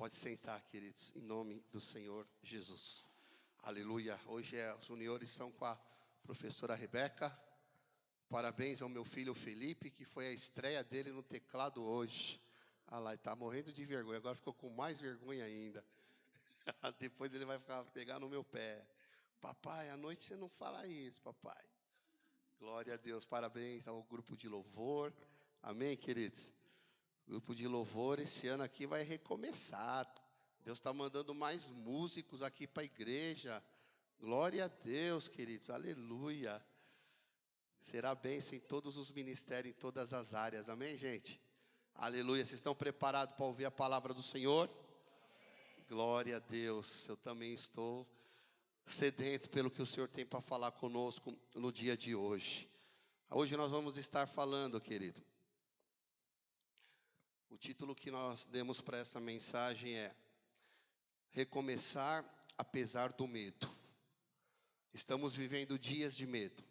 Pode sentar, queridos, em nome do Senhor Jesus. Aleluia. Hoje os honores são com a professora Rebeca. Parabéns ao meu filho Felipe, que foi a estreia dele no teclado hoje. Ah lá, ele está morrendo de vergonha, agora ficou com mais vergonha ainda. Depois ele vai pegar no meu pé. Papai, à noite você não fala isso, papai. Glória a Deus, parabéns ao grupo de louvor. Amém, queridos? O grupo de louvor esse ano aqui vai recomeçar. Deus está mandando mais músicos aqui para a igreja. Glória a Deus, queridos, aleluia. Será bênção em todos os ministérios, em todas as áreas, amém, gente? Aleluia, vocês estão preparados para ouvir a palavra do Senhor? Glória a Deus, eu também estou sedento pelo que o Senhor tem para falar conosco no dia de hoje. Hoje nós vamos estar falando, querido. O título que nós demos para essa mensagem é Recomeçar apesar do medo. Estamos vivendo dias de medo.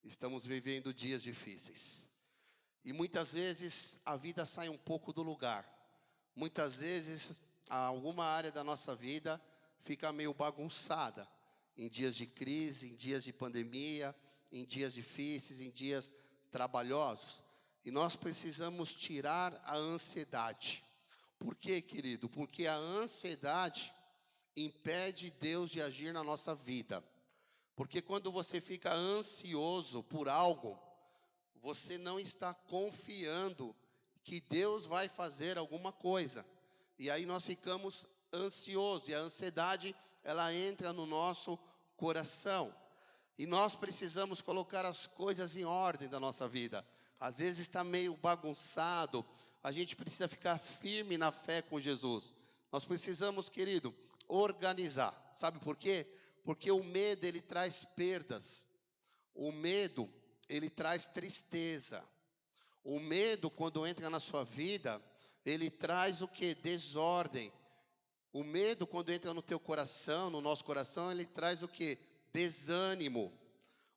Estamos vivendo dias difíceis. E muitas vezes a vida sai um pouco do lugar. Muitas vezes alguma área da nossa vida fica meio bagunçada. Em dias de crise, em dias de pandemia, em dias difíceis, em dias trabalhosos. E nós precisamos tirar a ansiedade. Por quê, querido? Porque a ansiedade impede Deus de agir na nossa vida. Porque quando você fica ansioso por algo, você não está confiando que Deus vai fazer alguma coisa. E aí nós ficamos ansiosos. E a ansiedade, ela entra no nosso coração. E nós precisamos colocar as coisas em ordem da nossa vida. Às vezes está meio bagunçado. A gente precisa ficar firme na fé com Jesus. Nós precisamos, querido, organizar. Sabe por quê? Porque o medo, ele traz perdas. O medo, ele traz tristeza. O medo, quando entra na sua vida, ele traz o quê? Desordem. O medo, quando entra no teu coração, no nosso coração, ele traz o quê? Desânimo.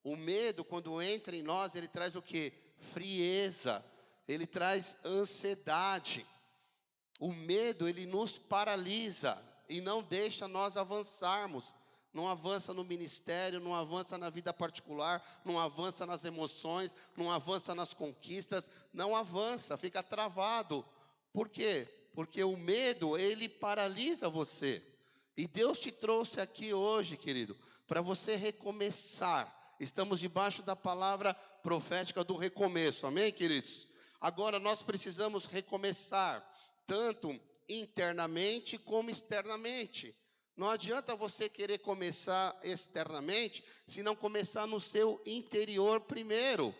O medo, quando entra em nós, ele traz o quê? Frieza. Ele traz ansiedade. O medo, ele nos paralisa e não deixa nós avançarmos. Não avança no ministério, não avança na vida particular, não avança nas emoções, não avança nas conquistas, não avança, fica travado. Por quê? Porque o medo, ele paralisa você. E Deus te trouxe aqui hoje, querido, para você recomeçar. Estamos debaixo da palavra profética do recomeço, amém, queridos? Agora nós precisamos recomeçar, tanto internamente como externamente. Não adianta você querer começar externamente, se não começar no seu interior primeiro.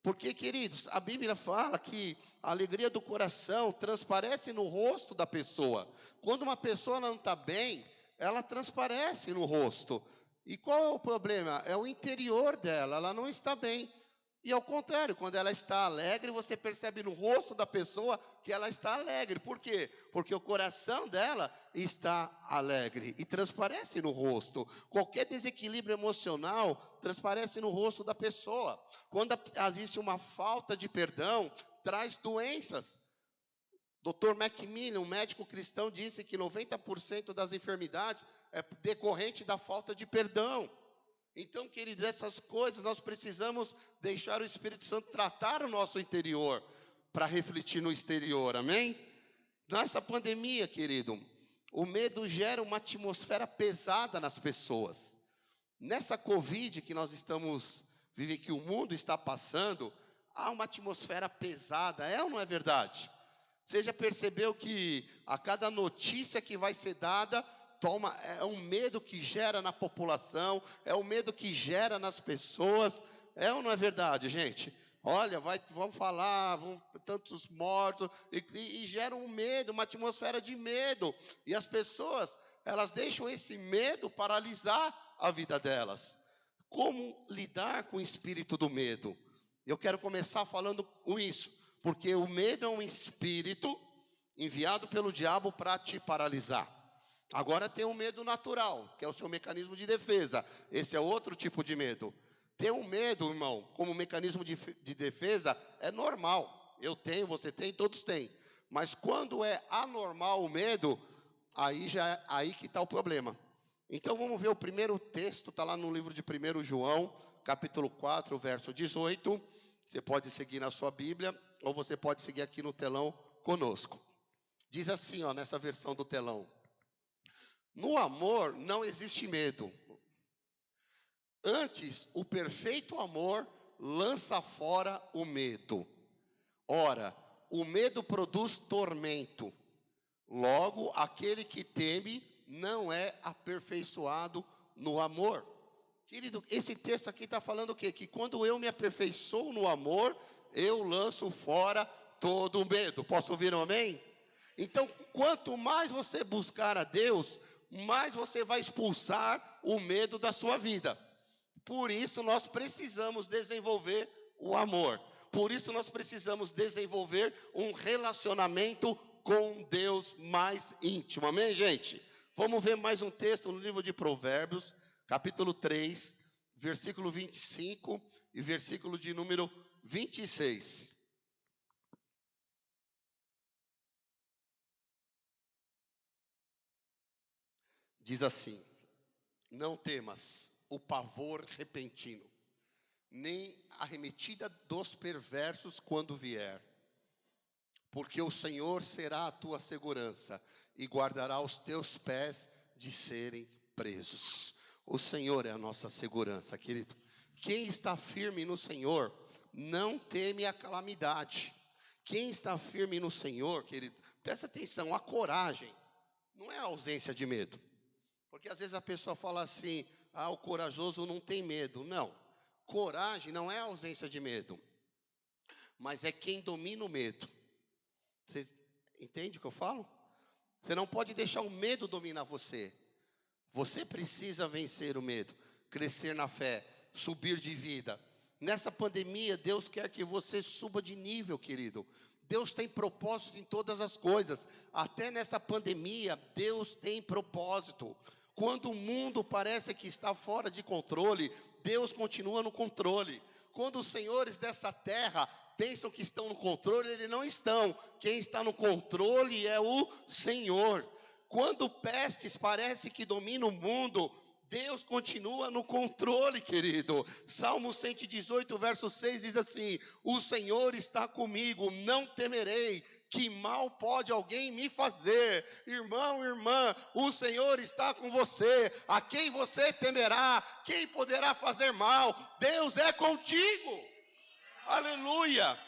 Porque, queridos, a Bíblia fala que a alegria do coração transparece no rosto da pessoa. Quando uma pessoa não está bem, ela transparece no rosto. E qual é o problema? É o interior dela, ela não está bem. E ao contrário, quando ela está alegre, você percebe no rosto da pessoa que ela está alegre. Por quê? Porque o coração dela está alegre e transparece no rosto. Qualquer desequilíbrio emocional transparece no rosto da pessoa. Quando existe uma falta de perdão, traz doenças. Dr. Macmillan, um médico cristão, disse que 90% das enfermidades é decorrente da falta de perdão. Então, queridos, essas coisas nós precisamos deixar o Espírito Santo tratar o nosso interior para refletir no exterior, amém? Nessa pandemia, querido, o medo gera uma atmosfera pesada nas pessoas. Nessa Covid que nós estamos vivendo, que o mundo está passando, há uma atmosfera pesada, é ou não é verdade? Você já percebeu que a cada notícia que vai ser dada, é um medo que gera na população, é um medo que gera nas pessoas, é ou não é verdade, gente? Olha, vão falar, tantos mortos, e gera um medo, uma atmosfera de medo. E as pessoas, elas deixam esse medo paralisar a vida delas. Como lidar com o espírito do medo? Eu quero começar falando com isso, porque o medo é um espírito enviado pelo diabo para te paralisar. Agora tem um medo natural, que é o seu mecanismo de defesa. Esse é outro tipo de medo. Ter um medo, irmão, como mecanismo de defesa, é normal. Eu tenho, você tem, todos têm. Mas quando é anormal o medo, aí que está o problema. Então vamos ver o primeiro texto, está lá no livro de 1 João, capítulo 4, verso 18. Você pode seguir na sua Bíblia, ou você pode seguir aqui no telão conosco. Diz assim, nessa versão do telão: no amor não existe medo. Antes, o perfeito amor lança fora o medo. Ora, o medo produz tormento. Logo, aquele que teme não é aperfeiçoado no amor. Querido, esse texto aqui está falando o quê? Que quando eu me aperfeiçoo no amor, eu lanço fora todo o medo. Posso ouvir um amém? Então, quanto mais você buscar a Deus, mais você vai expulsar o medo da sua vida. Por isso nós precisamos desenvolver o amor. Por isso nós precisamos desenvolver um relacionamento com Deus mais íntimo. Amém, gente? Vamos ver mais um texto no livro de Provérbios, capítulo 3, versículo 25 e versículo de número 26. Diz assim: não temas o pavor repentino, nem a arremetida dos perversos quando vier. Porque o Senhor será a tua segurança e guardará os teus pés de serem presos. O Senhor é a nossa segurança, querido. Quem está firme no Senhor não teme a calamidade. Quem está firme no Senhor, querido, presta atenção, a coragem não é a ausência de medo. Porque às vezes a pessoa fala assim: o corajoso não tem medo. Não, coragem não é a ausência de medo, mas é quem domina o medo. Vocês entendem o que eu falo? Você não pode deixar o medo dominar você. Você precisa vencer o medo, crescer na fé, subir de vida. Nessa pandemia, Deus quer que você suba de nível, querido. Deus tem propósito em todas as coisas. Até nessa pandemia, Deus tem propósito. Quando o mundo parece que está fora de controle, Deus continua no controle. Quando os senhores dessa terra pensam que estão no controle, eles não estão. Quem está no controle é o Senhor. Quando pestes parece que domina o mundo, Deus continua no controle, querido. Salmo 118, verso 6 diz assim: o Senhor está comigo, não temerei. Que mal pode alguém me fazer? Irmão, irmã, o Senhor está com você. A quem você temerá? Quem poderá fazer mal? Deus é contigo. Aleluia.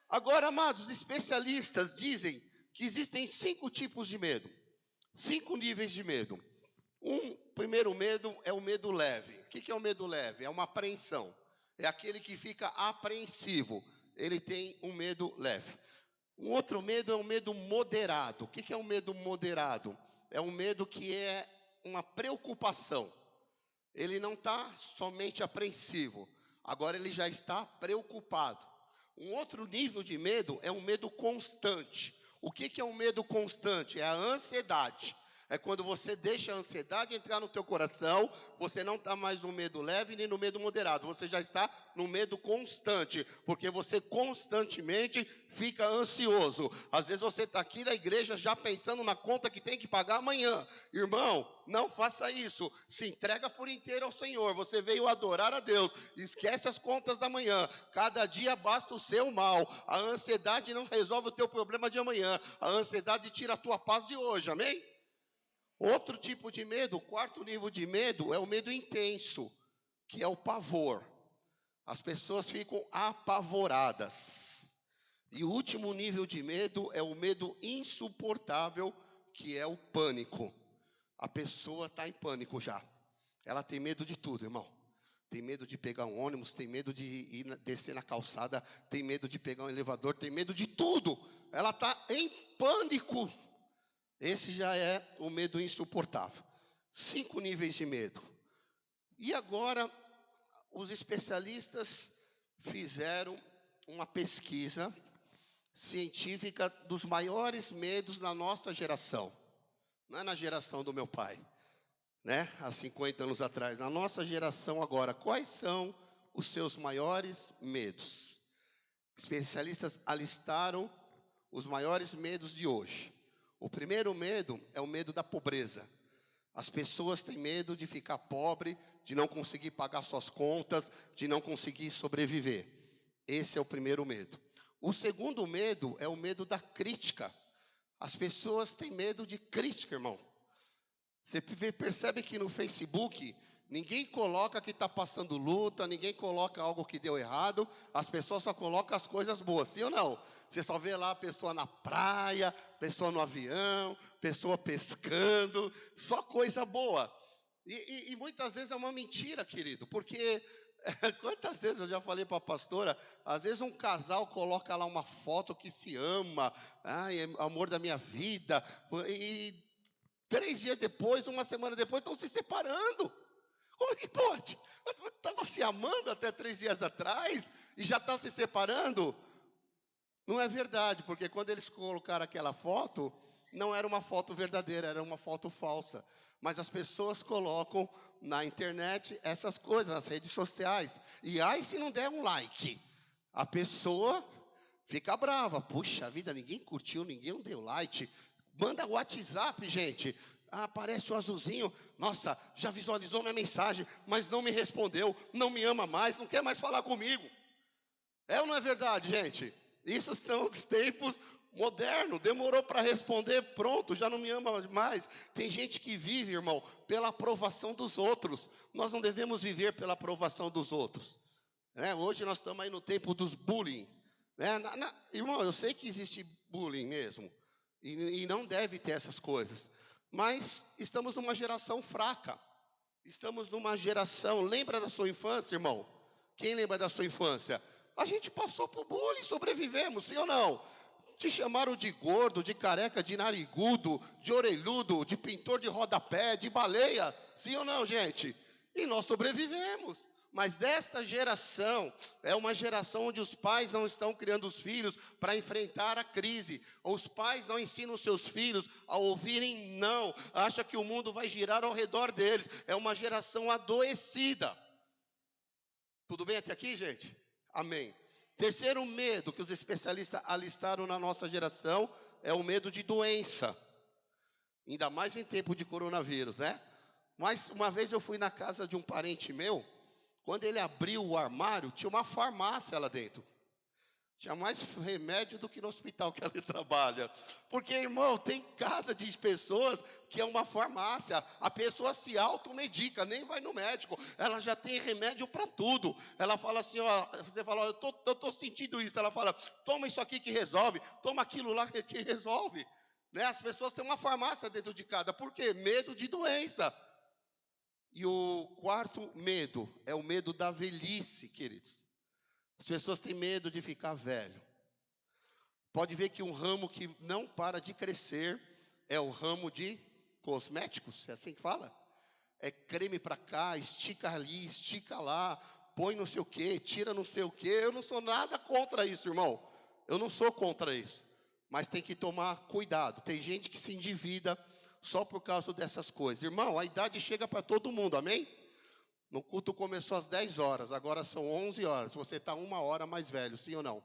Agora, amados, especialistas dizem que existem 5 tipos de medo. 5 níveis de medo. Primeiro medo é o medo leve. O que é o medo leve? É uma apreensão. É aquele que fica apreensivo. Ele tem um medo leve. Um outro medo é o medo moderado. O que é o medo moderado? É um medo que é uma preocupação. Ele não está somente apreensivo. Agora ele já está preocupado. Um outro nível de medo é um medo constante. O que é um medo constante? É a ansiedade. É quando você deixa a ansiedade entrar no teu coração, você não está mais no medo leve nem no medo moderado, você já está no medo constante, porque você constantemente fica ansioso. Às vezes você está aqui na igreja já pensando na conta que tem que pagar amanhã. Irmão, não faça isso, se entrega por inteiro ao Senhor. Você veio adorar a Deus, esquece as contas da manhã. Cada dia basta o seu mal. A ansiedade não resolve o teu problema de amanhã, a ansiedade tira a tua paz de hoje, amém? Outro tipo de medo, o quarto nível de medo, é o medo intenso, que é o pavor. As pessoas ficam apavoradas. E o último nível de medo é o medo insuportável, que é o pânico. A pessoa está em pânico já. Ela tem medo de tudo, irmão. Tem medo de pegar um ônibus, tem medo de descer na calçada, tem medo de pegar um elevador, tem medo de tudo. Ela está em pânico. Esse já é o medo insuportável. 5 níveis de medo. E agora, os especialistas fizeram uma pesquisa científica dos maiores medos na nossa geração. Não é na geração do meu pai, né? Há 50 anos atrás. Na nossa geração agora, quais são os seus maiores medos? Especialistas alistaram os maiores medos de hoje. O primeiro medo é o medo da pobreza. As pessoas têm medo de ficar pobre, de não conseguir pagar suas contas, de não conseguir sobreviver. Esse é o primeiro medo. O segundo medo é o medo da crítica. As pessoas têm medo de crítica, irmão. Você percebe que no Facebook, ninguém coloca que está passando luta, ninguém coloca algo que deu errado, as pessoas só colocam as coisas boas, sim ou não? Você só vê lá a pessoa na praia, pessoa no avião, pessoa pescando, só coisa boa. E muitas vezes é uma mentira, querido, porque quantas vezes eu já falei para a pastora, às vezes um casal coloca lá uma foto que se ama, ai, é amor da minha vida, e 3 dias depois, uma semana depois, estão se separando. Como é que pode? Estava se amando até 3 dias atrás e já está se separando? Não é verdade, porque quando eles colocaram aquela foto, não era uma foto verdadeira, era uma foto falsa. Mas as pessoas colocam na internet essas coisas, nas redes sociais. E aí, se não der um like, a pessoa fica brava. Puxa vida, ninguém curtiu, ninguém deu like. Manda WhatsApp, gente. Ah, aparece o azulzinho. Nossa, já visualizou minha mensagem, mas não me respondeu, não me ama mais, não quer mais falar comigo. É ou não é verdade, gente? Isso são os tempos modernos. Demorou para responder, pronto, já não me ama mais. Tem gente que vive, irmão, pela aprovação dos outros. Nós não devemos viver pela aprovação dos outros. Hoje nós estamos aí no tempo dos bullying. Irmão, eu sei que existe bullying mesmo. E não deve ter essas coisas. Mas estamos numa geração fraca. Estamos numa geração... Lembra da sua infância, irmão? Quem lembra da sua infância? A gente passou por bullying, sobrevivemos, sim ou não? Te chamaram de gordo, de careca, de narigudo, de orelhudo, de pintor de rodapé, de baleia, sim ou não, gente? E nós sobrevivemos. Mas desta geração, é uma geração onde os pais não estão criando os filhos para enfrentar a crise. Os pais não ensinam os seus filhos a ouvirem não. Acha que o mundo vai girar ao redor deles. É uma geração adoecida. Tudo bem até aqui, gente? Amém. Terceiro medo que os especialistas alistaram na nossa geração é o medo de doença. Ainda mais em tempo de coronavírus, né? Mas uma vez eu fui na casa de um parente meu, quando ele abriu o armário, tinha uma farmácia lá dentro. Tinha mais remédio do que no hospital que ele trabalha. Porque, irmão, tem casa de pessoas que é uma farmácia. A pessoa se automedica, nem vai no médico. Ela já tem remédio para tudo. Ela fala assim, ó, você fala, eu tô sentindo isso. Ela fala, toma isso aqui que resolve. Toma aquilo lá que resolve. As pessoas têm uma farmácia dentro de casa. Por quê? Medo de doença. E o quarto medo é o medo da velhice, queridos. As pessoas têm medo de ficar velho. Pode ver que um ramo que não para de crescer é o ramo de cosméticos, é assim que fala? É creme para cá, estica ali, estica lá, põe não sei o quê, tira não sei o quê. Eu não sou nada contra isso, irmão. Eu não sou contra isso. Mas tem que tomar cuidado. Tem gente que se endivida só por causa dessas coisas. Irmão, a idade chega para todo mundo, amém? No culto começou às 10 horas, agora são 11 horas. Você está 1 hora mais velho, sim ou não?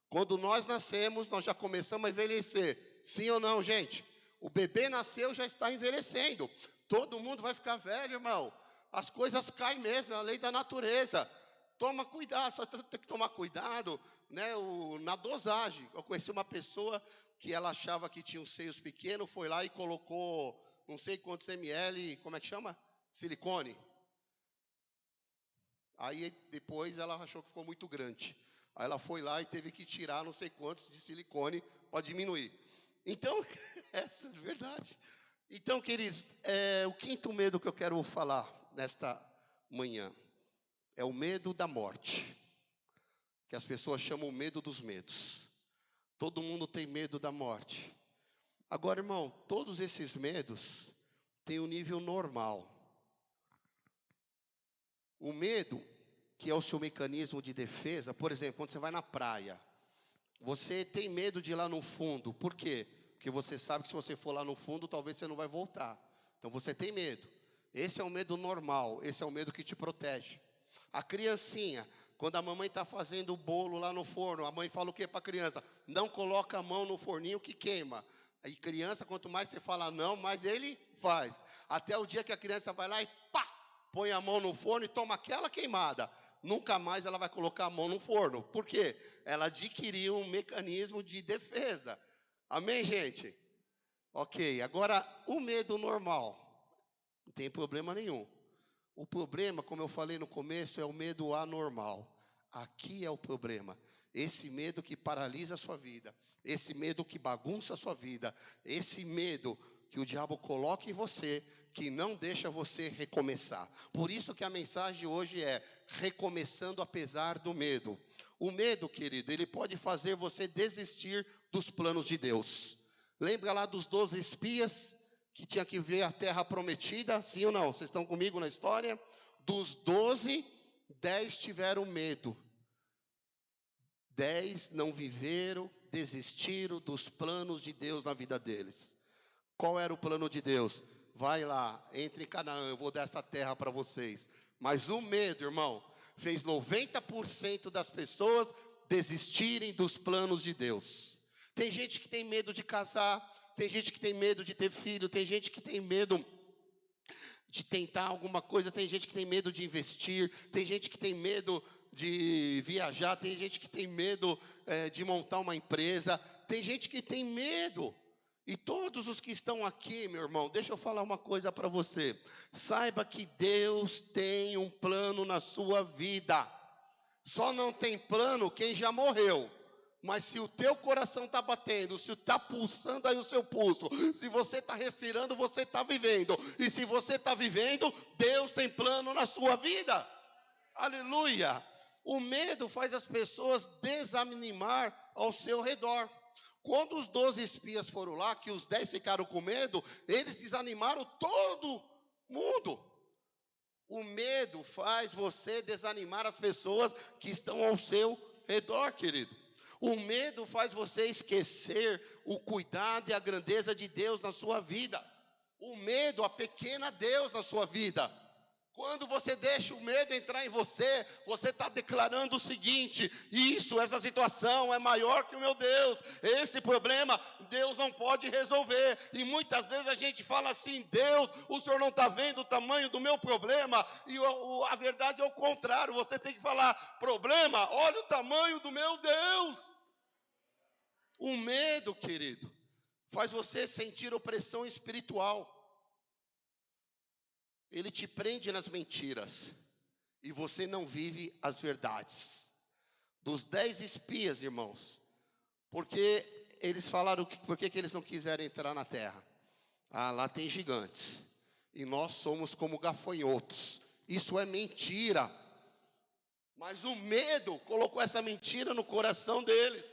Quando nós nascemos, nós já começamos a envelhecer. Sim ou não, gente? O bebê nasceu, já está envelhecendo. Todo mundo vai ficar velho, irmão. As coisas caem mesmo, é a lei da natureza. Toma cuidado, só tem que tomar cuidado, na dosagem. Eu conheci uma pessoa que ela achava que tinha os seios pequenos, foi lá e colocou não sei quantos ml, como é que chama? Silicone. Aí depois ela achou que ficou muito grande. Aí ela foi lá e teve que tirar não sei quantos de silicone para diminuir. Então, essa é verdade. Então, queridos, o quinto medo que eu quero falar nesta manhã é o medo da morte. Que as pessoas chamam medo dos medos. Todo mundo tem medo da morte. Agora, irmão, todos esses medos têm um nível normal. O medo, que é o seu mecanismo de defesa, por exemplo, quando você vai na praia, você tem medo de ir lá no fundo. Por quê? Porque você sabe que se você for lá no fundo, talvez você não vai voltar. Então você tem medo. Esse é o medo normal, esse é o medo que te protege. A criancinha Quando a mamãe está fazendo o bolo lá no forno, a mãe fala o que para a criança? Não coloca a mão no forninho que queima. Aí criança, quanto mais você fala não, mais ele faz. Até o dia que a criança vai lá e pá, põe a mão no forno e toma aquela queimada. Nunca mais ela vai colocar a mão no forno. Por quê? Ela adquiriu um mecanismo de defesa. Amém, gente? Ok, agora o medo normal. Não tem problema nenhum. O problema, como eu falei no começo, é o medo anormal. Aqui é o problema. Esse medo que paralisa a sua vida. Esse medo que bagunça a sua vida. Esse medo que o diabo coloca em você, que não deixa você recomeçar. Por isso que a mensagem hoje é recomeçando apesar do medo. O medo, querido, ele pode fazer você desistir dos planos de Deus. Lembra lá dos 12 espias que tinha que ver a terra prometida? Sim ou não? Vocês estão comigo na história? Dos 12, 10 tiveram medo. 10 não viveram, desistiram dos planos de Deus na vida deles. Qual era o plano de Deus? Vai lá, entre em Canaã, eu vou dar essa terra para vocês. Mas o medo, irmão, fez 90% das pessoas desistirem dos planos de Deus. Tem gente que tem medo de casar, tem gente que tem medo de ter filho, tem gente que tem medo de tentar alguma coisa, tem gente que tem medo de investir, tem gente que tem medo de viajar, tem gente que tem medo de montar uma empresa, tem gente que tem medo. E todos os que estão aqui, meu irmão, deixa eu falar uma coisa para você. Saiba que Deus tem um plano na sua vida. Só não tem plano quem já morreu. Mas se o teu coração está batendo, se está pulsando aí o seu pulso, se você está respirando, você está vivendo. E se você está vivendo, Deus tem plano na sua vida. Aleluia! O medo faz as pessoas desanimar ao seu redor. Quando os 12 espias foram lá, que os 10 ficaram com medo, eles desanimaram todo mundo. O medo faz você desanimar as pessoas que estão ao seu redor, querido. O medo faz você esquecer o cuidado e a grandeza de Deus na sua vida. O medo apequena Deus na sua vida. Quando você deixa o medo entrar em você, você está declarando o seguinte: essa situação é maior que o meu Deus. Esse problema Deus não pode resolver. E muitas vezes a gente fala assim: Deus, o Senhor não está vendo o tamanho do meu problema. E a verdade é o contrário. Você tem que falar: problema, olha o tamanho do meu Deus. O medo, querido, faz você sentir opressão espiritual. Ele te prende nas mentiras e você não vive as verdades. Dos 10 espias, irmãos, porque eles falaram, por que eles não quiseram entrar na terra? Ah, lá tem gigantes e nós somos como gafanhotos. Isso é mentira. Mas o medo colocou essa mentira no coração deles.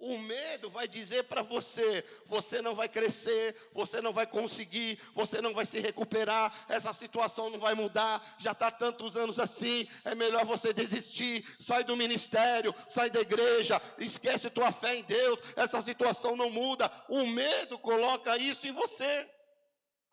O medo vai dizer para você: você não vai crescer, você não vai conseguir, você não vai se recuperar, essa situação não vai mudar, já está tantos anos assim, é melhor você desistir, sai do ministério, sai da igreja, esquece tua fé em Deus, essa situação não muda. O medo coloca isso em você.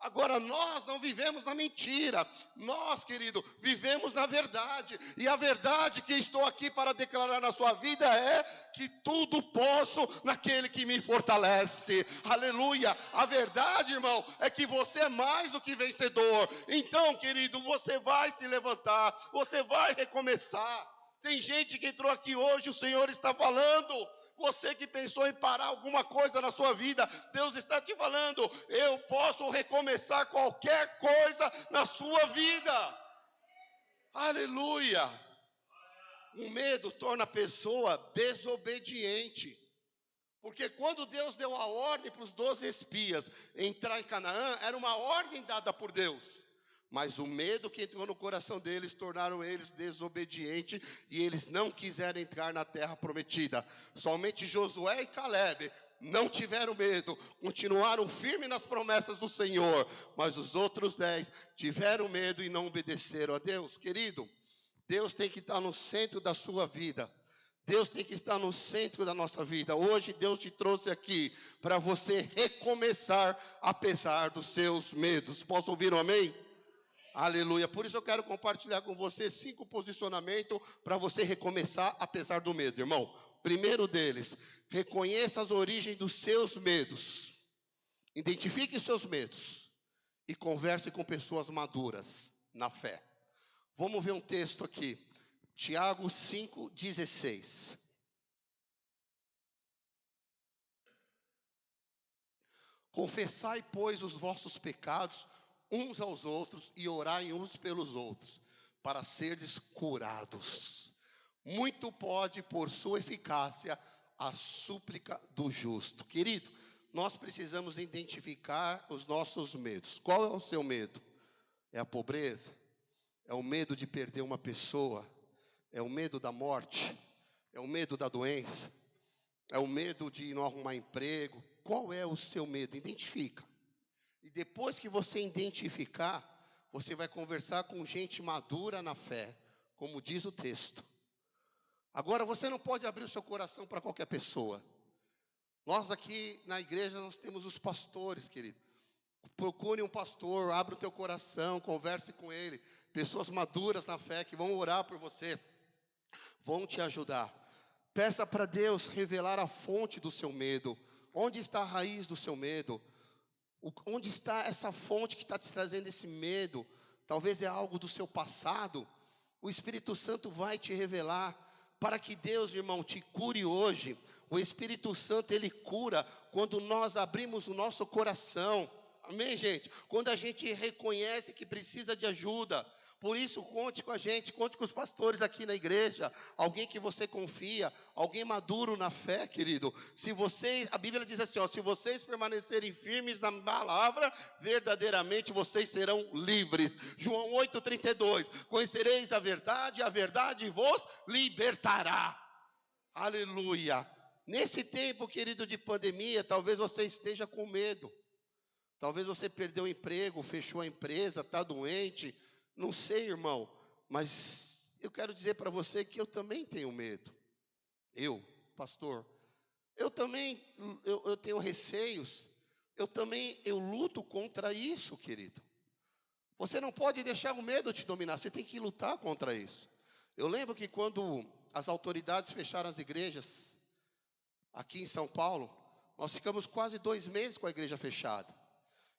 Agora, nós não vivemos na mentira, nós, querido, vivemos na verdade. E a verdade que estou aqui para declarar na sua vida é que tudo posso naquele que me fortalece. Aleluia! A verdade, irmão, é que você é mais do que vencedor. Então, querido, você vai se levantar, você vai recomeçar. Tem gente que entrou aqui hoje, o Senhor está falando. Você que pensou em parar alguma coisa na sua vida, Deus está te falando: eu posso recomeçar qualquer coisa na sua vida. Aleluia! O medo torna a pessoa desobediente. Porque quando Deus deu a ordem para os 12 espias entrar em Canaã, era uma ordem dada por Deus. Mas o medo que entrou no coração deles tornaram eles desobedientes e eles não quiseram entrar na terra prometida. Somente Josué e Caleb não tiveram medo, continuaram firmes nas promessas do Senhor. Mas os outros 10 tiveram medo e não obedeceram a Deus. Querido, Deus tem que estar no centro da sua vida. Deus tem que estar no centro da nossa vida. Hoje Deus te trouxe aqui para você recomeçar apesar dos seus medos. Posso ouvir um amém? Aleluia. Por isso eu quero compartilhar com você 5 posicionamentos para você recomeçar apesar do medo, irmão. Primeiro deles, reconheça as origens dos seus medos. Identifique os seus medos e converse com pessoas maduras na fé. Vamos ver um texto aqui. Tiago 5,16. Confessai, pois, os vossos pecados uns aos outros e orai uns pelos outros, para serdes curados. Muito pode, por sua eficácia, a súplica do justo. Querido, nós precisamos identificar os nossos medos. Qual é o seu medo? É a pobreza? É o medo de perder uma pessoa? É o medo da morte? É o medo da doença? É o medo de não arrumar emprego? Qual é o seu medo? Identifica. E depois que você identificar, você vai conversar com gente madura na fé, como diz o texto. Agora, você não pode abrir o seu coração para qualquer pessoa. Nós aqui na igreja, nós temos os pastores, querido. Procure um pastor, abra o teu coração, converse com ele. Pessoas maduras na fé que vão orar por você, vão te ajudar. Peça para Deus revelar a fonte do seu medo. Onde está a raiz do seu medo? Onde está essa fonte que está te trazendo esse medo? Talvez é algo do seu passado. O Espírito Santo vai te revelar. Para que Deus, irmão, te cure hoje. O Espírito Santo, Ele cura quando nós abrimos o nosso coração. Amém, gente? Quando a gente reconhece que precisa de ajuda. Por isso, conte com a gente, conte com os pastores aqui na igreja, alguém que você confia, alguém maduro na fé, querido. Se vocês, a Bíblia diz assim, ó, se vocês permanecerem firmes na palavra, verdadeiramente vocês serão livres. João 8,32, conhecereis a verdade vos libertará. Aleluia. Nesse tempo, querido, de pandemia, talvez você esteja com medo. Talvez você perdeu o emprego, fechou a empresa, está doente. Não sei, irmão, mas eu quero dizer para você que eu também tenho medo. Eu, pastor, eu também, eu tenho receios. Eu luto contra isso, querido. Você não pode deixar o medo te dominar, você tem que lutar contra isso. Eu lembro que quando as autoridades fecharam as igrejas, aqui em São Paulo, nós ficamos quase 2 meses com a igreja fechada.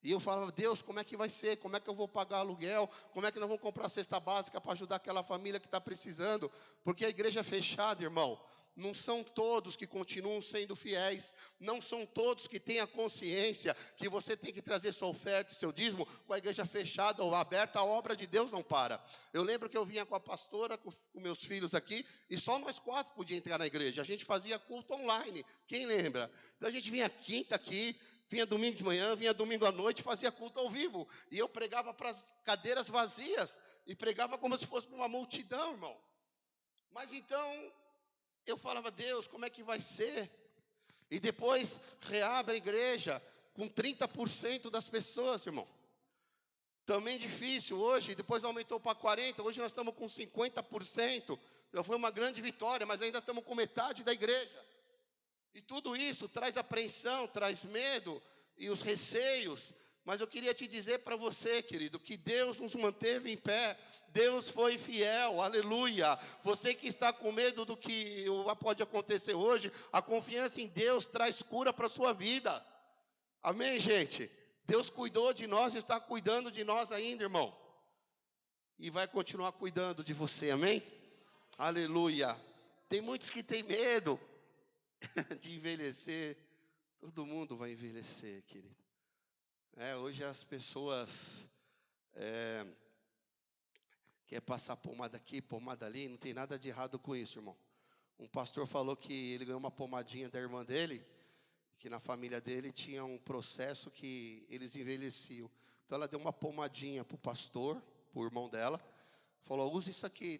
E eu falava, Deus, como é que vai ser? Como é que eu vou pagar aluguel? Como é que nós vamos comprar a cesta básica para ajudar aquela família que está precisando? Porque a igreja é fechada, irmão. Não são todos que continuam sendo fiéis. Não são todos que têm a consciência que você tem que trazer sua oferta e seu dízimo. Com a igreja fechada ou aberta, a obra de Deus não para. Eu lembro que eu vinha com a pastora, com meus filhos aqui, e só nós 4 podíamos entrar na igreja. A gente fazia culto online. Quem lembra? Então a gente vinha quinta aqui, vinha domingo de manhã, vinha domingo à noite, fazia culto ao vivo. E eu pregava para as cadeiras vazias. E pregava como se fosse uma multidão, irmão. Mas então, eu falava, Deus, como é que vai ser? E depois, reabre a igreja com 30% das pessoas, irmão. Também difícil hoje, depois aumentou para 40%, hoje nós estamos com 50%. Já foi uma grande vitória, mas ainda estamos com metade da igreja. E tudo isso traz apreensão, traz medo e os receios. Mas eu queria te dizer para você, querido, que Deus nos manteve em pé. Deus foi fiel, aleluia. Você que está com medo do que pode acontecer hoje, a confiança em Deus traz cura para a sua vida. Amém, gente? Deus cuidou de nós, está cuidando de nós ainda, irmão. E vai continuar cuidando de você, amém? Aleluia. Tem muitos que têm medo de envelhecer. Todo mundo vai envelhecer, querido. Hoje as pessoas querem passar pomada aqui, pomada ali. Não tem nada de errado com isso, irmão. Um pastor falou que ele ganhou uma pomadinha da irmã dele, que na família dele tinha um processo que eles envelheciam. Então ela deu uma pomadinha para o pastor, para o irmão dela. Falou, use isso aqui,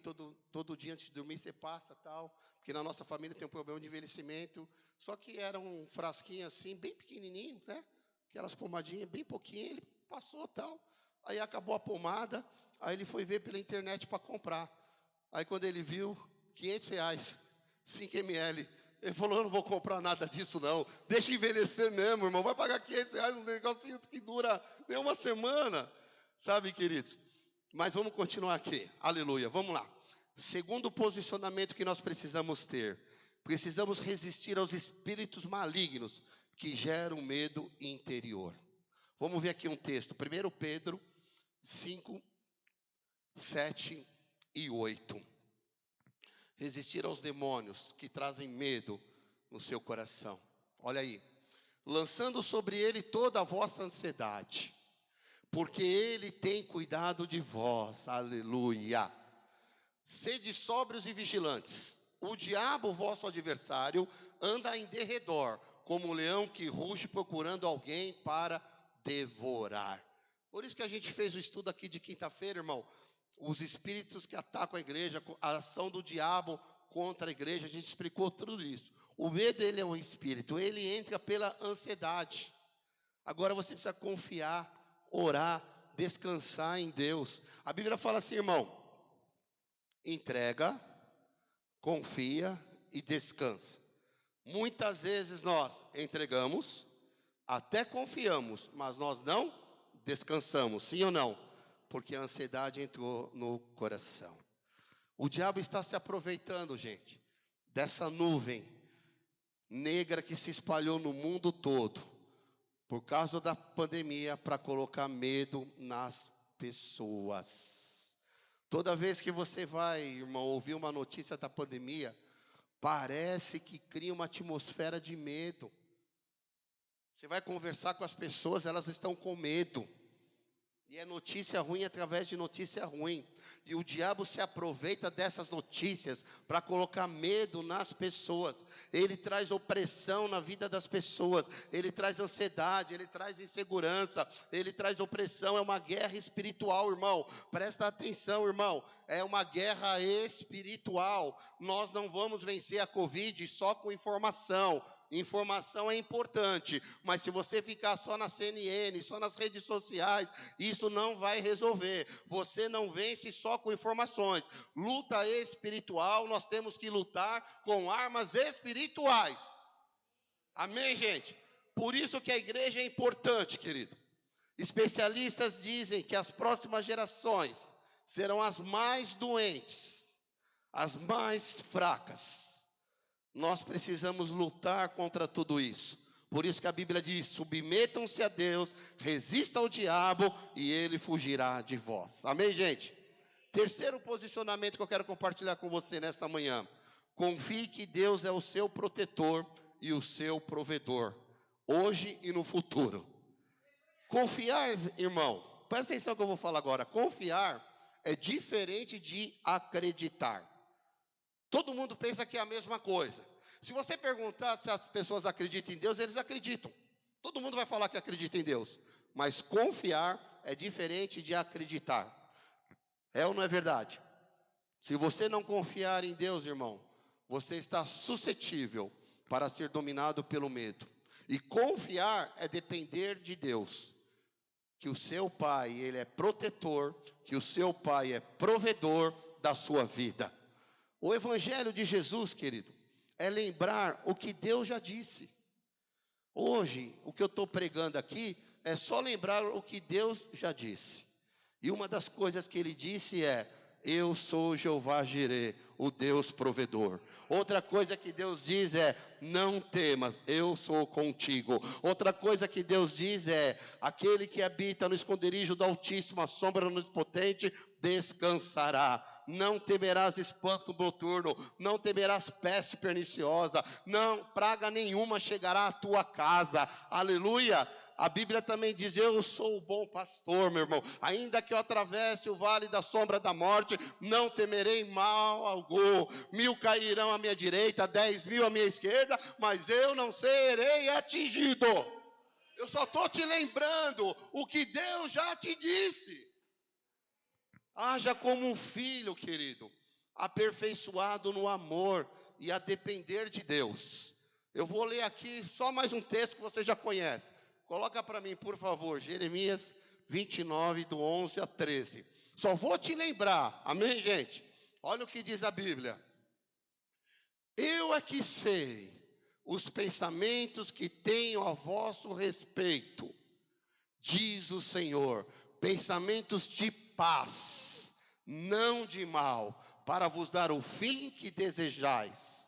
todo dia antes de dormir você passa, tal. Porque na nossa família tem um problema de envelhecimento. Só que era um frasquinho assim, bem pequenininho, né? Aquelas pomadinhas, bem pouquinho, ele passou, tal. Aí acabou a pomada, aí ele foi ver pela internet para comprar. Aí quando ele viu, R$500, 5 ml. Ele falou, eu não vou comprar nada disso não. Deixa envelhecer mesmo, irmão. Vai pagar R$500 um negocinho que dura nem uma semana. Sabe, queridos? Mas vamos continuar aqui. Aleluia. Vamos lá. Segundo posicionamento que nós precisamos ter. Precisamos resistir aos espíritos malignos que geram medo interior. Vamos ver aqui um texto. 1 Pedro 5, 7 e 8. Resistir aos demônios que trazem medo no seu coração. Olha aí. Lançando sobre ele toda a vossa ansiedade, porque ele tem cuidado de vós. Aleluia. Sede sóbrios e vigilantes. O diabo, vosso adversário, anda em derredor, como um leão que ruge procurando alguém para devorar. Por isso que a gente fez o estudo aqui de quinta-feira, irmão. Os espíritos que atacam a igreja, a ação do diabo contra a igreja, a gente explicou tudo isso. O medo, ele é um espírito, ele entra pela ansiedade. Agora você precisa confiar, orar, descansar em Deus. A Bíblia fala assim, irmão, entrega, confia e descansa. Muitas vezes nós entregamos, até confiamos, mas nós não descansamos, sim ou não? Porque a ansiedade entrou no coração. O diabo está se aproveitando, gente, dessa nuvem negra que se espalhou no mundo todo, por causa da pandemia, para colocar medo nas pessoas. Toda vez que você vai, irmão, ouvir uma notícia da pandemia, parece que cria uma atmosfera de medo. Você vai conversar com as pessoas, elas estão com medo. E é notícia ruim através de notícia ruim. E o diabo se aproveita dessas notícias para colocar medo nas pessoas. Ele traz opressão na vida das pessoas. Ele traz ansiedade, ele traz insegurança, ele traz opressão. É uma guerra espiritual, irmão. Presta atenção, irmão. É uma guerra espiritual. Nós não vamos vencer a Covid só com informação. Informação é importante, mas se você ficar só na CNN, só nas redes sociais, isso não vai resolver. Você não vence só com informações. Luta espiritual, nós temos que lutar com armas espirituais. Amém, gente? Por isso que a igreja é importante, querido. Especialistas dizem que as próximas gerações serão as mais doentes, as mais fracas. Nós precisamos lutar contra tudo isso. Por isso que a Bíblia diz, submetam-se a Deus, resista ao diabo e ele fugirá de vós. Amém, gente? Terceiro posicionamento que eu quero compartilhar com você nessa manhã. Confie que Deus é o seu protetor e o seu provedor, hoje e no futuro. Confiar, irmão, presta atenção que eu vou falar agora. Confiar é diferente de acreditar. Todo mundo pensa que é a mesma coisa. Se você perguntar se as pessoas acreditam em Deus, eles acreditam. Todo mundo vai falar que acredita em Deus. Mas confiar é diferente de acreditar. É ou não é verdade? Se você não confiar em Deus, irmão, você está suscetível para ser dominado pelo medo. E confiar é depender de Deus. Que o seu Pai, Ele é protetor, que o seu Pai é provedor da sua vida. O Evangelho de Jesus, querido, é lembrar o que Deus já disse. Hoje, o que eu estou pregando aqui é só lembrar o que Deus já disse. E uma das coisas que Ele disse é, eu sou Jeová Jireh, o Deus provedor. Outra coisa que Deus diz é, não temas, eu sou contigo. Outra coisa que Deus diz é, aquele que habita no esconderijo do Altíssimo, a sombra do Onipotente, descansará. Não temerás espanto noturno, não temerás peste perniciosa, não, praga nenhuma chegará à tua casa. Aleluia! A Bíblia também diz, eu sou o bom pastor, meu irmão. Ainda que eu atravesse o vale da sombra da morte, não temerei mal algum. 1000 cairão à minha direita, 10.000 à minha esquerda, mas eu não serei atingido. Eu só estou te lembrando o que Deus já te disse. Haja como um filho, querido, aperfeiçoado no amor e a depender de Deus. Eu vou ler aqui só mais um texto que você já conhece. Coloca para mim, por favor, Jeremias 29, do 11 a 13. Só vou te lembrar, amém, gente? Olha o que diz a Bíblia. Eu é que sei os pensamentos que tenho a vosso respeito, diz o Senhor, pensamentos de paz, não de mal, para vos dar o fim que desejais.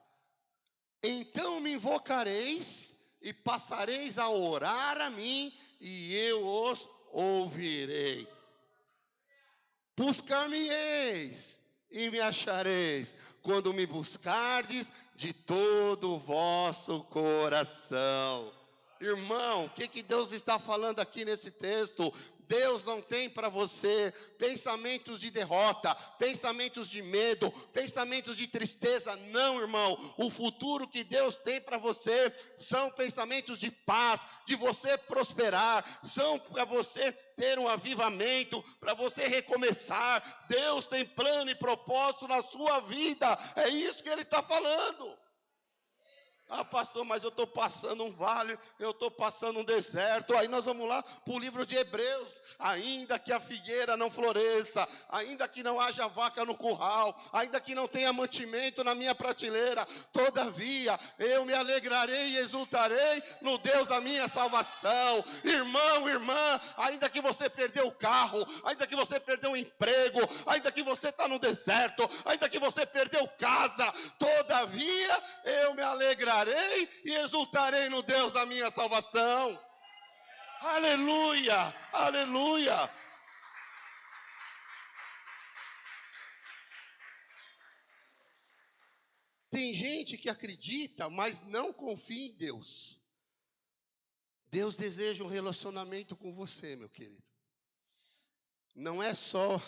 Então me invocareis e passareis a orar a mim, e eu os ouvirei. Buscar-me-eis e me achareis, quando me buscardes de todo o vosso coração. Irmão, o que Deus está falando aqui nesse texto? Deus não tem para você pensamentos de derrota, pensamentos de medo, pensamentos de tristeza. Não, irmão. O futuro que Deus tem para você são pensamentos de paz, de você prosperar, são para você ter um avivamento, para você recomeçar. Deus tem plano e propósito na sua vida. É isso que Ele está falando. Ah, pastor, mas eu estou passando um vale, eu estou passando um deserto. Aí nós vamos lá para o livro de Hebreus. Ainda que a figueira não floresça, ainda que não haja vaca no curral, ainda que não tenha mantimento na minha prateleira, todavia eu me alegrarei e exultarei no Deus da minha salvação. Irmão, irmã, ainda que você perdeu o carro, ainda que você perdeu o emprego, ainda que você está no deserto, ainda que você perdeu casa, todavia eu me alegrarei e exultarei no Deus da minha salvação. Aleluia, aleluia. Tem gente que acredita, mas não confia em Deus. Deus deseja um relacionamento com você, meu querido. Não é só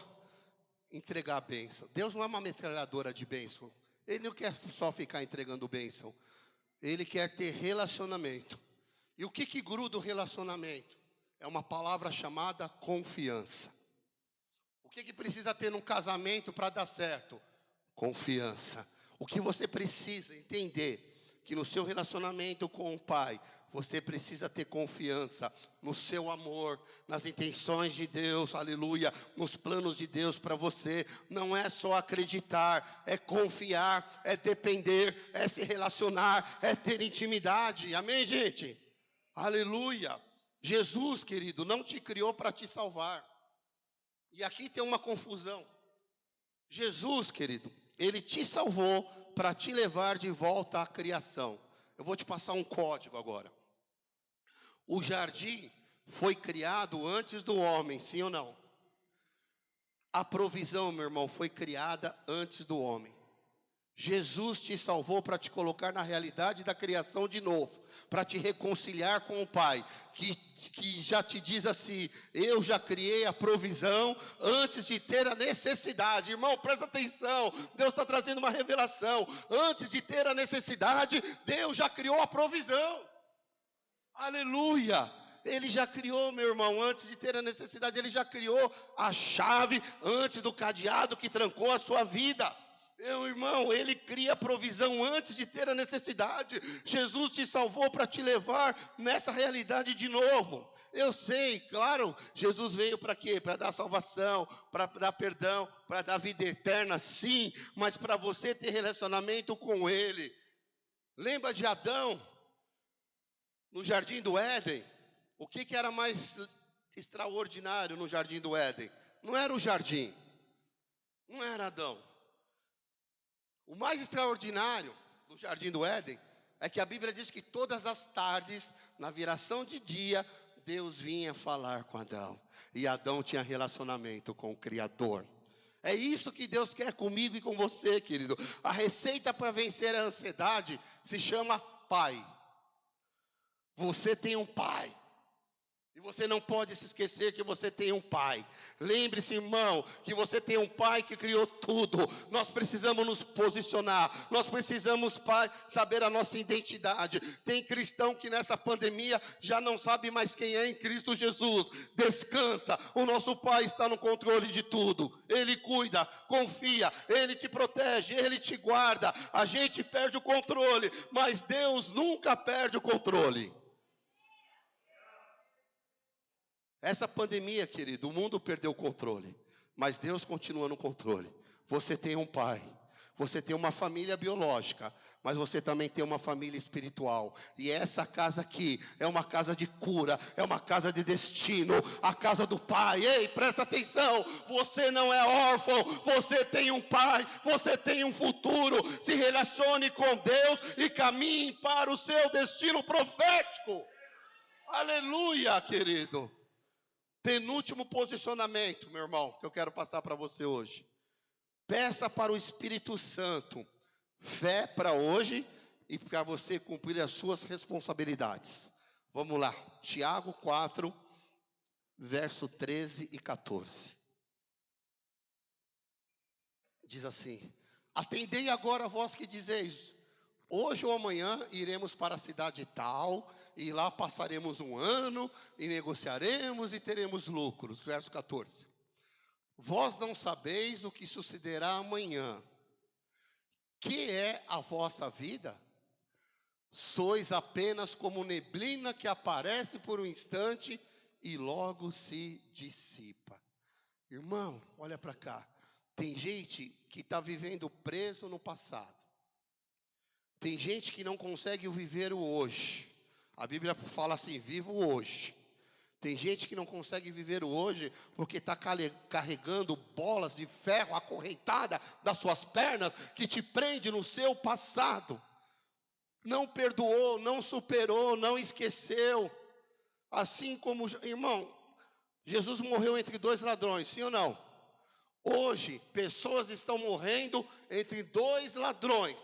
entregar a bênção. Deus não é uma metralhadora de bênção. Ele não quer só ficar entregando bênção. Ele quer ter relacionamento. E o que gruda o relacionamento? É uma palavra chamada confiança. O que precisa ter num casamento para dar certo? Confiança. O que você precisa entender? Que no seu relacionamento com o Pai, você precisa ter confiança no seu amor, nas intenções de Deus, aleluia, nos planos de Deus para você. Não é só acreditar, é confiar, é depender, é se relacionar, é ter intimidade. Amém, gente? Aleluia. Jesus, querido, não te criou para te salvar. E aqui tem uma confusão. Jesus, querido, Ele te salvou para te levar de volta à criação. Eu vou te passar um código agora. O jardim foi criado antes do homem, sim ou não? A provisão, meu irmão, foi criada antes do homem. Jesus te salvou para te colocar na realidade da criação de novo, para te reconciliar com o Pai, que já te diz assim: eu já criei a provisão antes de ter a necessidade. Irmão, presta atenção, Deus está trazendo uma revelação. Antes de ter a necessidade, Deus já criou a provisão. Aleluia! Ele já criou, meu irmão, antes de ter a necessidade, Ele já criou a chave antes do cadeado que trancou a sua vida. Meu irmão, Ele cria a provisão antes de ter a necessidade. Jesus te salvou para te levar nessa realidade de novo. Eu sei, claro, Jesus veio para quê? Para dar salvação, para dar perdão, para dar vida eterna, sim, mas para você ter relacionamento com Ele. Lembra de Adão? No jardim do Éden, o que era mais extraordinário no jardim do Éden? Não era o jardim, não era Adão. O mais extraordinário do jardim do Éden é que a Bíblia diz que todas as tardes, na viração de dia, Deus vinha falar com Adão. E Adão tinha relacionamento com o Criador. É isso que Deus quer comigo e com você, querido. A receita para vencer a ansiedade se chama Pai. Você tem um Pai. E você não pode se esquecer que você tem um Pai. Lembre-se, irmão, que você tem um Pai que criou tudo. Nós precisamos nos posicionar. Nós precisamos, Pai, saber a nossa identidade. Tem cristão que nessa pandemia já não sabe mais quem é em Cristo Jesus. Descansa. O nosso Pai está no controle de tudo. Ele cuida, confia, Ele te protege, Ele te guarda. A gente perde o controle, mas Deus nunca perde o controle. Essa pandemia, querido, o mundo perdeu o controle, mas Deus continua no controle. Você tem um Pai, você tem uma família biológica, mas você também tem uma família espiritual. E essa casa aqui é uma casa de cura, é uma casa de destino, a casa do Pai. Ei, presta atenção, você não é órfão, você tem um Pai, você tem um futuro. Se relacione com Deus e caminhe para o seu destino profético. Aleluia, querido. Penúltimo posicionamento, meu irmão, que eu quero passar para você hoje. Peça para o Espírito Santo fé para hoje e para você cumprir as suas responsabilidades. Vamos lá, Tiago 4, verso 13 e 14. Diz assim: atendei agora vós que dizeis, hoje ou amanhã iremos para a cidade tal, e lá passaremos um ano, e negociaremos e teremos lucros. Verso 14. Vós não sabeis o que sucederá amanhã. Que é a vossa vida? Sois apenas como neblina que aparece por um instante e logo se dissipa. Irmão, olha para cá. Tem gente que está vivendo preso no passado. Tem gente que não consegue viver o hoje. A Bíblia fala assim, viva o hoje. Tem gente que não consegue viver o hoje porque está carregando bolas de ferro acorrentada das suas pernas que te prende no seu passado. Não perdoou, não superou, não esqueceu. Assim como, irmão, Jesus morreu entre dois ladrões, sim ou não? Hoje, pessoas estão morrendo entre dois ladrões.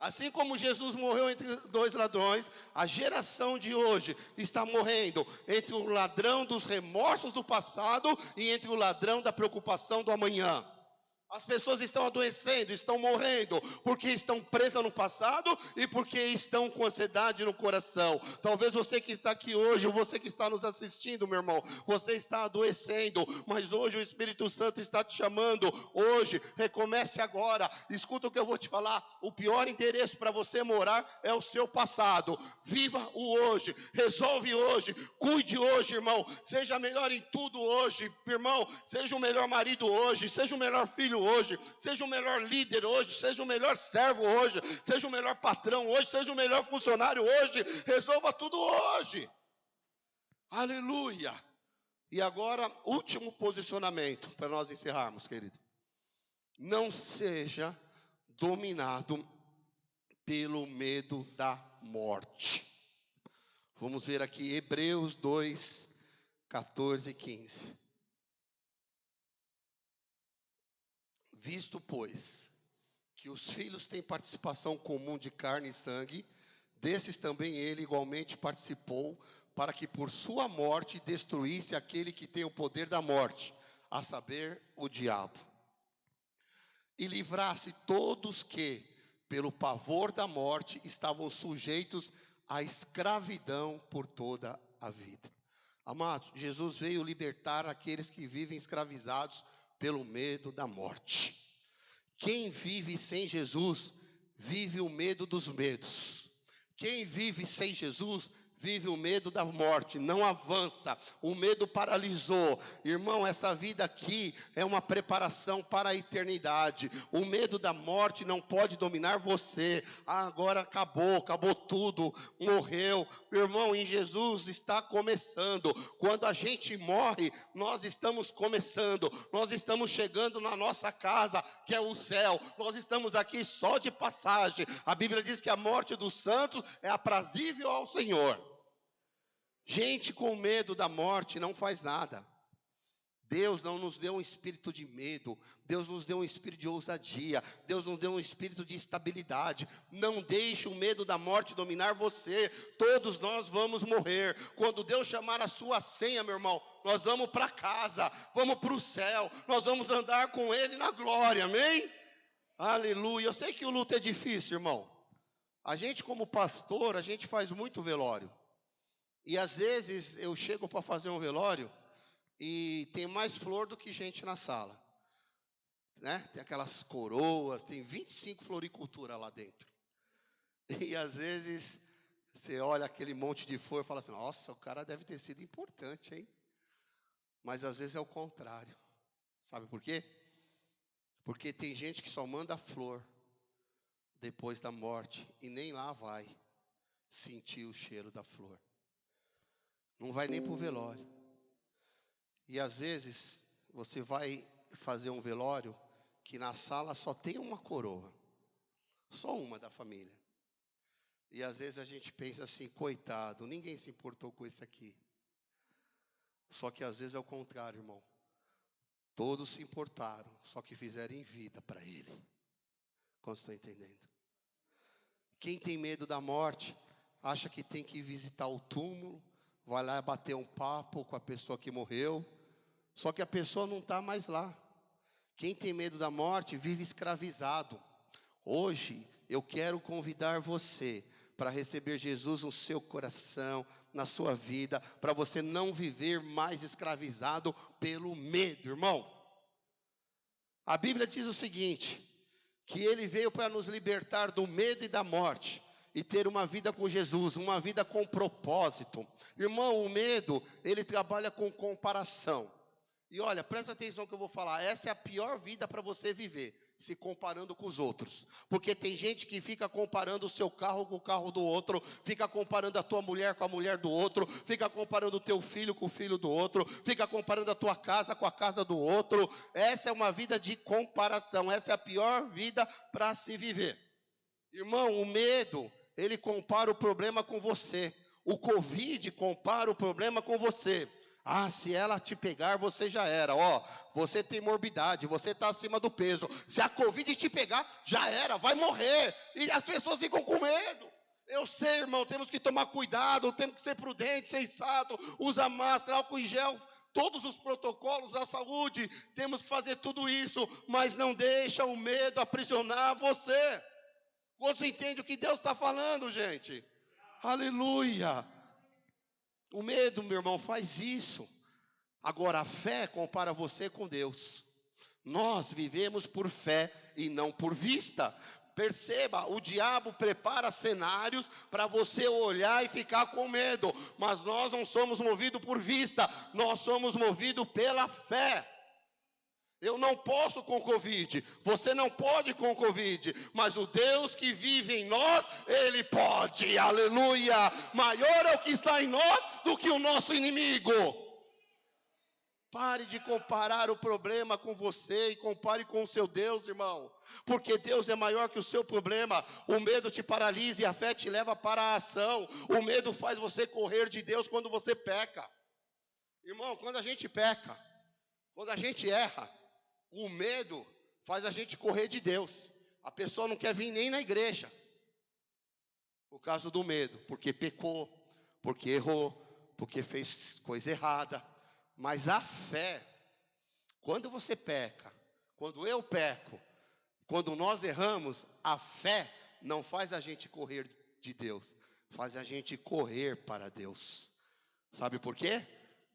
Assim como Jesus morreu entre dois ladrões, a geração de hoje está morrendo entre o ladrão dos remorsos do passado e entre o ladrão da preocupação do amanhã. As pessoas estão adoecendo, estão morrendo, porque estão presas no passado e porque estão com ansiedade no coração. Talvez você que está aqui hoje, ou você que está nos assistindo, meu irmão, você está adoecendo, mas hoje o Espírito Santo está te chamando. Hoje, recomece agora. Escuta o que eu vou te falar. O pior endereço para você morar é o seu passado. Viva o hoje, resolve hoje, cuide hoje, irmão. Seja melhor em tudo hoje, irmão. Seja o melhor marido hoje, seja o melhor filho hoje, seja o melhor líder hoje, seja o melhor servo hoje, seja o melhor patrão hoje, seja o melhor funcionário hoje, resolva tudo hoje. Aleluia. E agora, último posicionamento para nós encerrarmos, querido. Não seja dominado pelo medo da morte. Vamos ver aqui Hebreus 2, 14 e 15. Visto, pois, que os filhos têm participação comum de carne e sangue, desses também ele igualmente participou, para que por sua morte destruísse aquele que tem o poder da morte, a saber, o diabo. E livrasse todos que, pelo pavor da morte, estavam sujeitos à escravidão por toda a vida. Amados, Jesus veio libertar aqueles que vivem escravizados pelo medo da morte. Quem vive sem Jesus, vive o medo dos medos. Quem vive sem Jesus, vive o medo da morte, não avança, o medo paralisou. Irmão, essa vida aqui é uma preparação para a eternidade. O medo da morte não pode dominar você. Agora acabou tudo, morreu. Irmão, em Jesus está começando. Quando a gente morre, nós estamos começando. Nós estamos chegando na nossa casa, que é o céu. Nós estamos aqui só de passagem. A Bíblia diz que a morte dos santos é aprazível ao Senhor. Gente com medo da morte não faz nada. Deus não nos deu um espírito de medo. Deus nos deu um espírito de ousadia. Deus nos deu um espírito de estabilidade. Não deixe o medo da morte dominar você. Todos nós vamos morrer. Quando Deus chamar a sua senha, meu irmão, nós vamos para casa, vamos para o céu. Nós vamos andar com Ele na glória, amém? Aleluia. Eu sei que o luto é difícil, irmão. A gente como pastor, a gente faz muito velório. E às vezes eu chego para fazer um velório e tem mais flor do que gente na sala, né? Tem aquelas coroas, tem 25 floricultura lá dentro. E às vezes você olha aquele monte de flor e fala assim, nossa, o cara deve ter sido importante, hein? Mas às vezes é o contrário. Sabe por quê? Porque tem gente que só manda flor. depois da morte e nem lá vai sentir o cheiro da flor. Não vai nem para o velório. E às vezes você vai fazer um velório que na sala só tem uma coroa. Só uma da família. E às vezes a gente pensa assim, coitado, ninguém se importou com isso aqui. Só que às vezes é o contrário, irmão. Todos se importaram, só que fizeram em vida para ele. Como estão entendendo? Quem tem medo da morte, acha que tem que visitar o túmulo, vai lá bater um papo com a pessoa que morreu, só que a pessoa não está mais lá. Quem tem medo da morte vive escravizado. Hoje eu quero convidar você para receber Jesus no seu coração, na sua vida, para você não viver mais escravizado pelo medo, irmão. A Bíblia diz o seguinte, que ele veio para nos libertar do medo e da morte, e ter uma vida com Jesus, uma vida com propósito. Irmão, o medo, ele trabalha com comparação. E olha, presta atenção que eu vou falar, essa é a pior vida para você viver, se comparando com os outros. Porque tem gente que fica comparando o seu carro com o carro do outro, fica comparando a tua mulher com a mulher do outro, fica comparando o teu filho com o filho do outro, fica comparando a tua casa com a casa do outro. Essa é uma vida de comparação, essa é a pior vida para se viver. Irmão, o medo, ele compara o problema com você. O Covid compara o problema com você. Ah, se ela te pegar, você já era. Ó, você tem morbidade, você está acima do peso. Se a Covid te pegar, já era, vai morrer. E as pessoas ficam com medo. Eu sei, irmão, temos que tomar cuidado, temos que ser prudente, sensato, usar máscara, álcool em gel, todos os protocolos da saúde, temos que fazer tudo isso, mas não deixa o medo aprisionar você. Quantos entendem o que Deus está falando, gente? Aleluia! O medo, meu irmão, faz isso. Agora, a fé compara você com Deus. Nós vivemos por fé e não por vista. Perceba, o diabo prepara cenários para você olhar e ficar com medo. Mas nós não somos movidos por vista, nós somos movidos pela fé. Eu não posso com Covid, você não pode com Covid, mas o Deus que vive em nós, Ele pode, aleluia. Maior é o que está em nós do que o nosso inimigo. Pare de comparar o problema com você e compare com o seu Deus, irmão. Porque Deus é maior que o seu problema. O medo te paralisa e a fé te leva para a ação. O medo faz você correr de Deus quando você peca. Irmão, quando a gente peca, quando a gente erra, o medo faz a gente correr de Deus. A pessoa não quer vir nem na igreja. Por causa do medo. Porque pecou, porque errou, porque fez coisa errada. Mas a fé, quando você peca, quando eu peco, quando nós erramos, a fé não faz a gente correr de Deus. Faz a gente correr para Deus. Sabe por quê?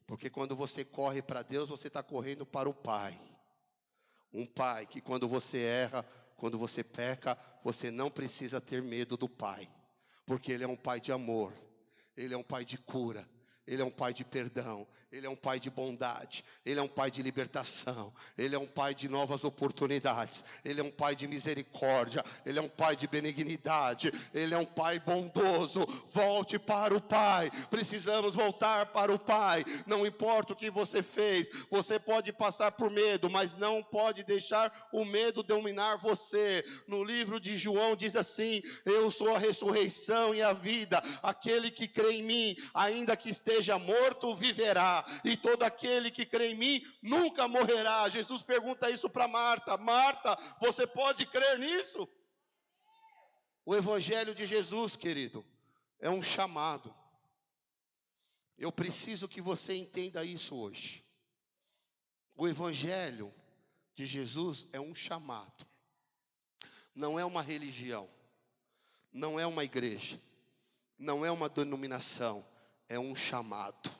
Porque quando você corre para Deus, você está correndo para o Pai. Um pai que quando você erra, quando você peca, você não precisa ter medo do pai. Porque ele é um pai de amor, ele é um pai de cura, ele é um pai de perdão, ele é um pai de bondade, ele é um pai de libertação, ele é um pai de novas oportunidades, ele é um pai de misericórdia, ele é um pai de benignidade, ele é um pai bondoso. Volte para o Pai, precisamos voltar para o Pai. Não importa o que você fez, você pode passar por medo, mas não pode deixar o medo dominar você. No livro de João diz assim: eu sou a ressurreição e a vida, aquele que crê em mim, ainda que esteja morto, viverá, e todo aquele que crê em mim nunca morrerá. Jesus pergunta isso para Marta: Marta, você pode crer nisso? O Evangelho de Jesus, querido, é um chamado. Eu preciso que você entenda isso hoje. O Evangelho de Jesus é um chamado. Não é uma religião, não é uma igreja, não é uma denominação, é um chamado.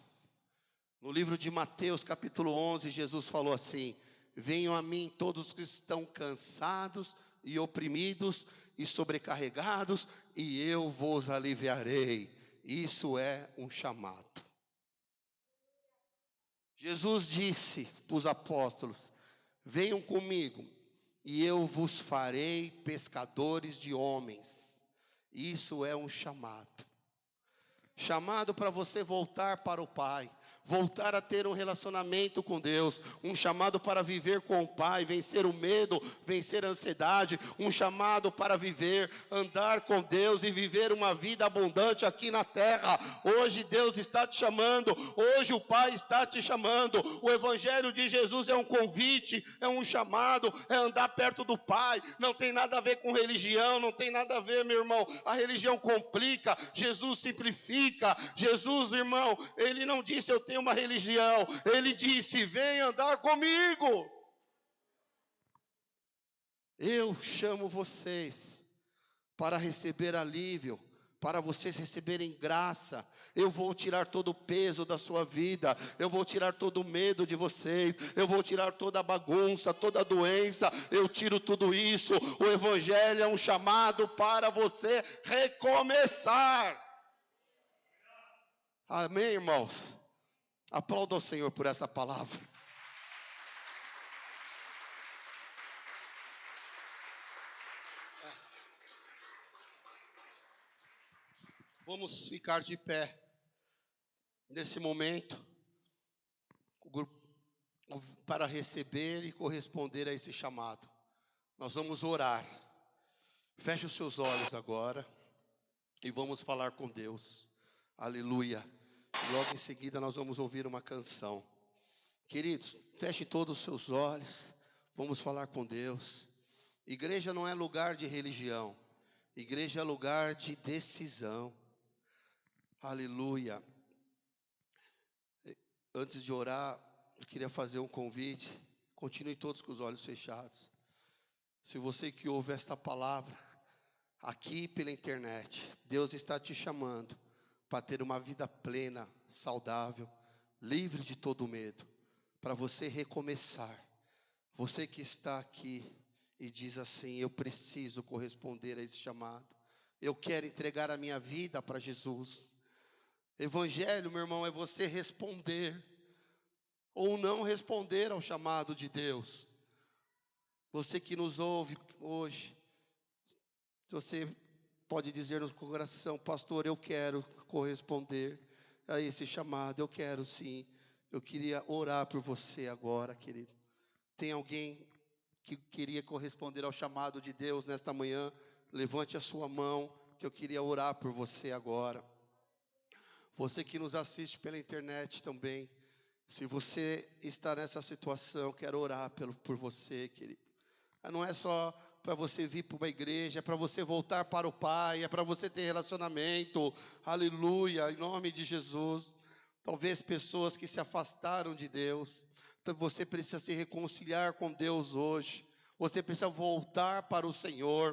No livro de Mateus, capítulo 11, Jesus falou assim: venham a mim todos que estão cansados e oprimidos e sobrecarregados, e eu vos aliviarei. Isso é um chamado. Jesus disse para os apóstolos: venham comigo e eu vos farei pescadores de homens. Isso é um chamado. Chamado para você voltar para o Pai, voltar a ter um relacionamento com Deus, um chamado para viver com o Pai, vencer o medo, vencer a ansiedade, um chamado para viver, andar com Deus e viver uma vida abundante aqui na terra. Hoje Deus está te chamando, hoje o Pai está te chamando. O Evangelho de Jesus é um convite, é um chamado, é andar perto do Pai. Não tem nada a ver com religião, não tem nada a ver, meu irmão. A religião complica, Jesus simplifica. Jesus, irmão, Ele não disse eu tenho uma religião, Ele disse vem andar comigo. Eu chamo vocês para receber alívio, para vocês receberem graça. Eu vou tirar todo o peso da sua vida, eu vou tirar todo o medo de vocês, eu vou tirar toda a bagunça, toda a doença, eu tiro tudo isso. O Evangelho é um chamado para você recomeçar. Amém, irmãos? Aplauda o Senhor por essa palavra. Vamos ficar de pé. Nesse momento, para receber e corresponder a esse chamado. Nós vamos orar. Feche os seus olhos agora e vamos falar com Deus. Aleluia. Logo em seguida nós vamos ouvir uma canção. Queridos, feche todos os seus olhos. Vamos falar com Deus. Igreja não é lugar de religião. Igreja é lugar de decisão. Aleluia. Antes de orar, eu queria fazer um convite. Continue todos com os olhos fechados. Se você que ouve esta palavra aqui pela internet, Deus está te chamando para ter uma vida plena, saudável, livre de todo medo, para você recomeçar. Você que está aqui e diz assim, eu preciso corresponder a esse chamado. Eu quero entregar a minha vida para Jesus. Evangelho, meu irmão, é você responder ou não responder ao chamado de Deus. Você que nos ouve hoje, você pode dizer no coração, pastor, eu quero corresponder a esse chamado, eu quero sim. Eu queria orar por você agora, querido. Tem alguém que queria corresponder ao chamado de Deus nesta manhã? Levante a sua mão, que eu queria orar por você agora. Você que nos assiste pela internet também, se você está nessa situação, quero orar por você, querido. Não é só para você vir para uma igreja, é para você voltar para o Pai, é para você ter relacionamento, aleluia, em nome de Jesus. Talvez pessoas que se afastaram de Deus, então você precisa se reconciliar com Deus hoje, você precisa voltar para o Senhor.